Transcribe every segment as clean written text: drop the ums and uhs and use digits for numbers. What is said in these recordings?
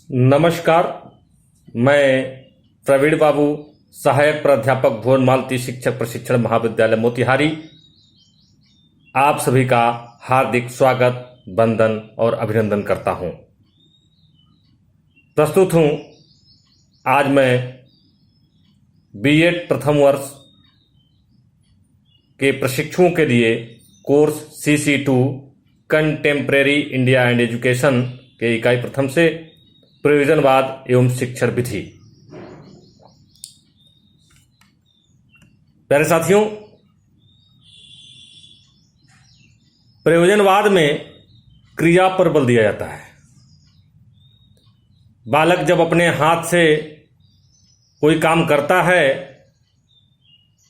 नमस्कार। मैं प्रवीण बाबू, सहायक प्राध्यापक भुवन मालती शिक्षक प्रशिक्षण महाविद्यालय मोतिहारी, आप सभी का हार्दिक स्वागत, वंदन और अभिनंदन करता हूं। प्रस्तुत हूं आज मैं बीएड प्रथम वर्ष के प्रशिक्षुओं के लिए course CC2 contemporary India and education के इकाई प्रथम से प्रयोजनवाद एवं शिक्षण विधि। प्यारे साथियों, प्रयोजनवाद में क्रिया पर बल दिया जाता है। बालक जब अपने हाथ से कोई काम करता है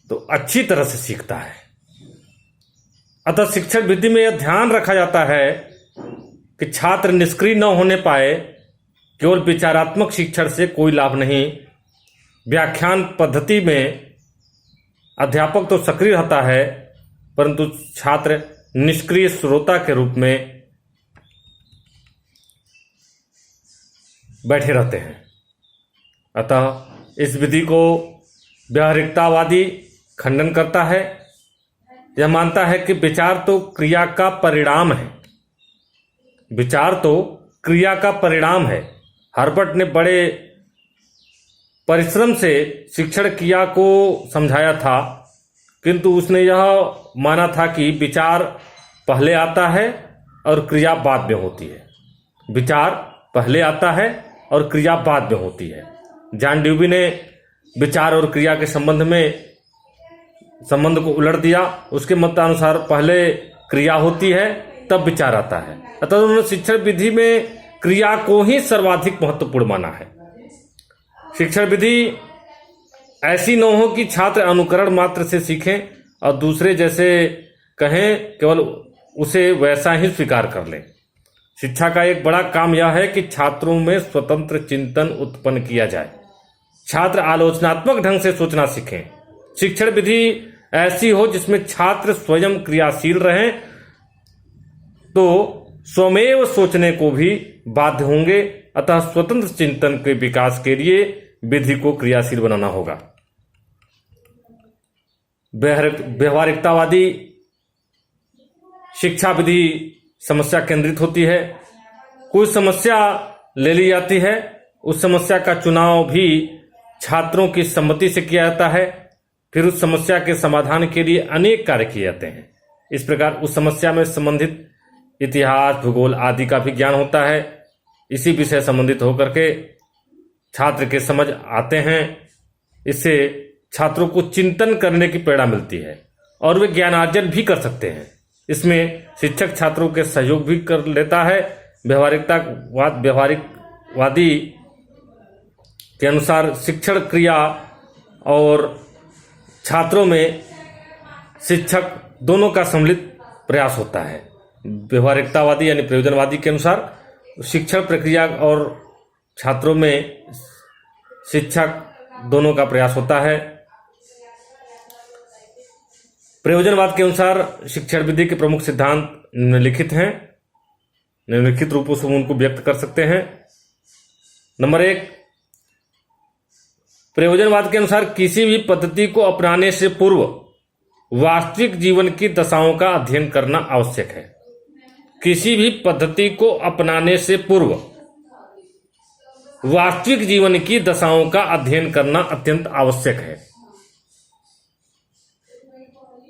तो अच्छी तरह से सीखता है। अतः शिक्षण विधि में यह ध्यान रखा जाता है कि छात्र निष्क्रिय न होने पाए। केवल विचारात्मक शिक्षण से कोई लाभ नहीं। व्याख्यान पद्धति में अध्यापक तो सक्रिय रहता है, परंतु छात्र निष्क्रिय श्रोता के रूप में बैठे रहते हैं। अतः इस विधि को व्यावहारिकतावादी खंडन करता है। यह मानता है कि विचार तो क्रिया का परिणाम है। विचार तो क्रिया का परिणाम है। हर्बर्ट ने बड़े परिश्रम से शिक्षण क्रिया को समझाया था, किंतु उसने यह माना था कि विचार पहले आता है और क्रिया बाद में होती है। विचार पहले आता है और क्रिया बाद में होती है। जॉन ड्यूवी ने विचार और क्रिया के संबंध को उलट दिया। उसके मतानुसार पहले क्रिया होती है, तब विचार आता है। अतः उन्होंने शिक्षण विधि में क्रिया को ही सर्वाधिक महत्वपूर्ण माना है। शिक्षण विधि ऐसी न हो कि छात्र अनुकरण मात्र से सीखें और दूसरे जैसे कहें केवल उसे वैसा ही स्वीकार कर लें। शिक्षा का एक बड़ा काम यह है कि छात्रों में स्वतंत्र चिंतन उत्पन्न किया जाए। छात्र आलोचनात्मक ढंग से सोचना सीखें। शिक्षण विधि ऐसी हो जिसमें छात्र स्वयं क्रियाशील रहें, तो स्वमेव सोचने को भी बाध्य होंगे। अतः स्वतंत्र चिंतन के विकास के लिए विधि को क्रियाशील बनाना होगा। व्यवहारिकतावादी शिक्षा विधि समस्या केंद्रित होती है। कोई समस्या ले ली जाती है, उस समस्या का चुनाव भी छात्रों की सम्मति से किया जाता है। फिर उस समस्या के समाधान के लिए अनेक कार्य किए जाते हैं। इस प्रकार उस समस्या में संबंधित इतिहास, भूगोल आदि का भी ज्ञान होता है। इसी विषय संबंधित होकर के छात्र के समझ आते हैं। इससे छात्रों को चिंतन करने की प्रेरणा मिलती है और वे ज्ञानार्जन भी कर सकते हैं। इसमें शिक्षक छात्रों के सहयोग भी कर लेता है। व्यवहारिकवादी के अनुसार शिक्षण क्रिया और छात्रों में शिक्षक दोनों का सम्मिलित प्रयास होता है। व्यवहारिकतावादी यानी प्रयोजनवादी के अनुसार शिक्षण प्रक्रिया और छात्रों में शिक्षक दोनों का प्रयास होता है। प्रयोजनवाद के अनुसार शिक्षण विधि के प्रमुख सिद्धांत निम्नलिखित हैं। निम्नलिखित रूपों से उनको व्यक्त कर सकते हैं। नंबर 1, प्रयोजनवाद के अनुसार किसी भी पद्धति को अपनाने से पूर्व वास्तविक जीवन की दशाओं का अध्ययन करना आवश्यक है। किसी भी पद्धति को अपनाने से पूर्व वास्तविक जीवन की दशाओं का अध्ययन करना अत्यंत आवश्यक है।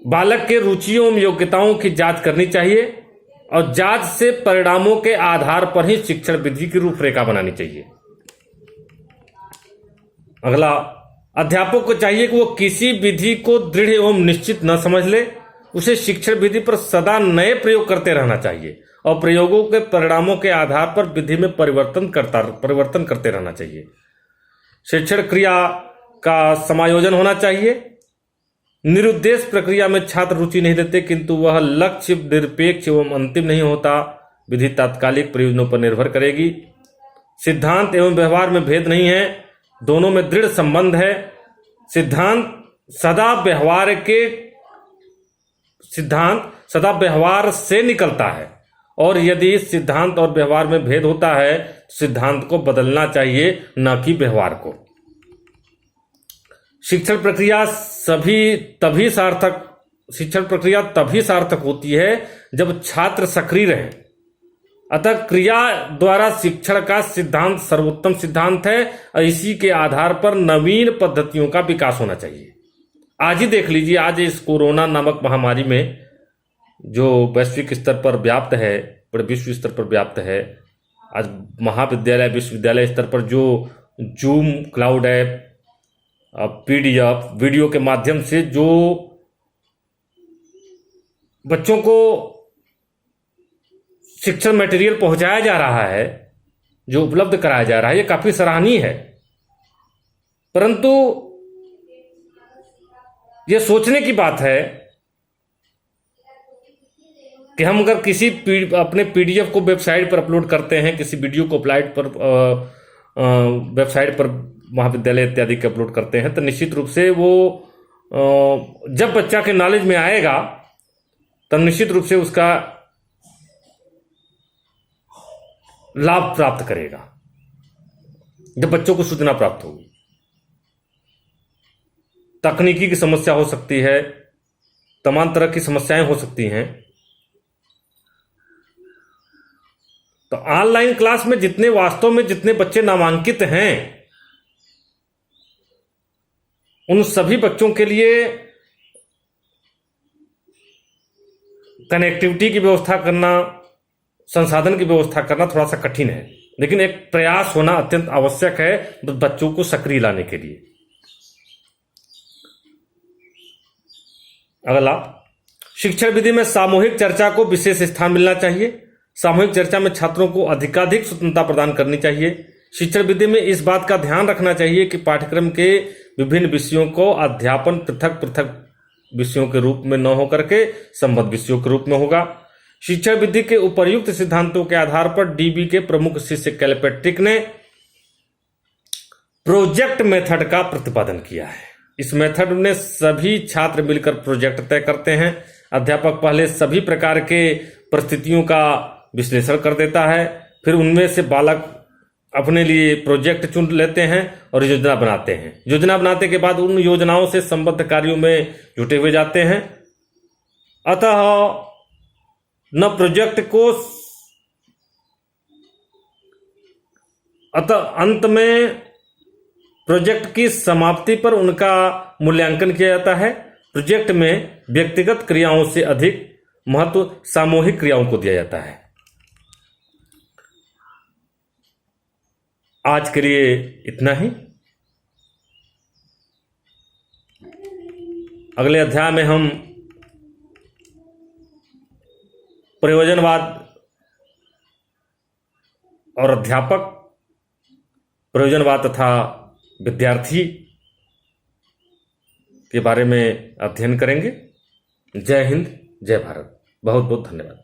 बालक के रुचियों एवं योग्यताओं की जांच करनी चाहिए और जांच से परिणामों के आधार पर ही शिक्षण विधि की रूपरेखा बनानी चाहिए। अगला, अध्यापक को चाहिए कि वो किसी विधि को दृढ़ एवं निश्चित न समझ ले। उसे शिक्षण विधि पर सदा नए प्रयोग करते रहना चाहिए और प्रयोगों के परिणामों के आधार पर विधि में परिवर्तन करते रहना चाहिए। शिक्षण क्रिया का समायोजन होना चाहिए। निरुद्देश्य प्रक्रिया में छात्र रुचि नहीं लेते, किंतु वह लक्ष्य निरपेक्ष एवं अंतिम नहीं होता। विधि तात्कालिक प्रयोजनों पर निर्भर करेगी। सिद्धांत एवं व्यवहार में भेद नहीं है, दोनों में दृढ़ संबंध है। सिद्धांत सदा व्यवहार से निकलता है और यदि इस सिद्धांत और व्यवहार में भेद होता है तो सिद्धांत को बदलना चाहिए, न कि व्यवहार को। शिक्षण प्रक्रिया तभी सार्थक होती है जब छात्र सक्रिय रहे। अतः क्रिया द्वारा शिक्षण का सिद्धांत सर्वोत्तम सिद्धांत है और इसी के आधार पर नवीन पद्धतियों का विकास होना चाहिए। आज ही देख लीजिए, आज इस कोरोना नामक महामारी में जो वैश्विक स्तर पर व्याप्त है, पूरे विश्व स्तर पर व्याप्त है, आज महाविद्यालय विश्वविद्यालय स्तर पर जो zoom, cloud app, PDF, video के माध्यम से जो बच्चों को शिक्षण मटेरियल पहुंचाया जा रहा है, जो उपलब्ध कराया जा रहा है, ये काफी सराहनीय है। परंतु ये सोचने की बात है कि हम अगर किसी अपने PDF को वेबसाइट पर अपलोड करते हैं, किसी वीडियो को वेबसाइट पर महाविद्यालय इत्यादि के अपलोड करते हैं, तो निश्चित रूप से वो जब बच्चा के नॉलेज में आएगा तब निश्चित रूप से उसका लाभ प्राप्त करेगा, जब बच्चों को सूचना प्राप्त होगी। तकनीकी की समस्या हो सकती है, तमाम तरह की समस्याएं हो सकती हैं, तो ऑनलाइन क्लास में वास्तव में जितने बच्चे नामांकित हैं, उन सभी बच्चों के लिए कनेक्टिविटी की व्यवस्था करना, संसाधन की व्यवस्था करना थोड़ा सा कठिन है, लेकिन एक प्रयास होना अत्यंत आवश्यक है बच्चों को सक्रिय लाने के लिए। अगला, शिक्षण विधि में सामूहिक चर्चा को विशेष स्थान मिलना चाहिए। सामूहिक चर्चा में छात्रों को अधिकाधिक स्वतंत्रता प्रदान करनी चाहिए। शिक्षण विधि में इस बात का ध्यान रखना चाहिए कि पाठ्यक्रम के विभिन्न विषयों को अध्यापन पृथक पृथक विषयों के रूप में न होकर के संबद्ध विषयों के रूप में होगा। शिक्षण विधि के उपर्युक्त सिद्धांतों के आधार पर DB के प्रमुख शिष्य कैलपेट्रिक ने प्रोजेक्ट मेथड का प्रतिपादन किया है। इस मेथड में सभी छात्र मिलकर प्रोजेक्ट तय करते हैं। अध्यापक पहले सभी प्रकार के परिस्थितियों का विश्लेषण कर देता है, फिर उनमें से बालक अपने लिए प्रोजेक्ट चुन लेते हैं और योजना बनाते हैं। योजना बनाने के बाद उन योजनाओं से संबद्ध कार्यों में जुटे हुए जाते हैं। अतः अंत में प्रोजेक्ट की समाप्ति पर उनका मूल्यांकन किया जाता है। प्रोजेक्ट में व्यक्तिगत क्रियाओं से अधिक महत्व सामूहिक क्रियाओं को दिया जाता है। आज के लिए इतना ही। अगले अध्याय में हम प्रयोजनवाद और अध्यापक, प्रयोजनवाद तथा विद्यार्थी के बारे में अध्ययन करेंगे। जय हिंद, जय भारत। बहुत बहुत धन्यवाद।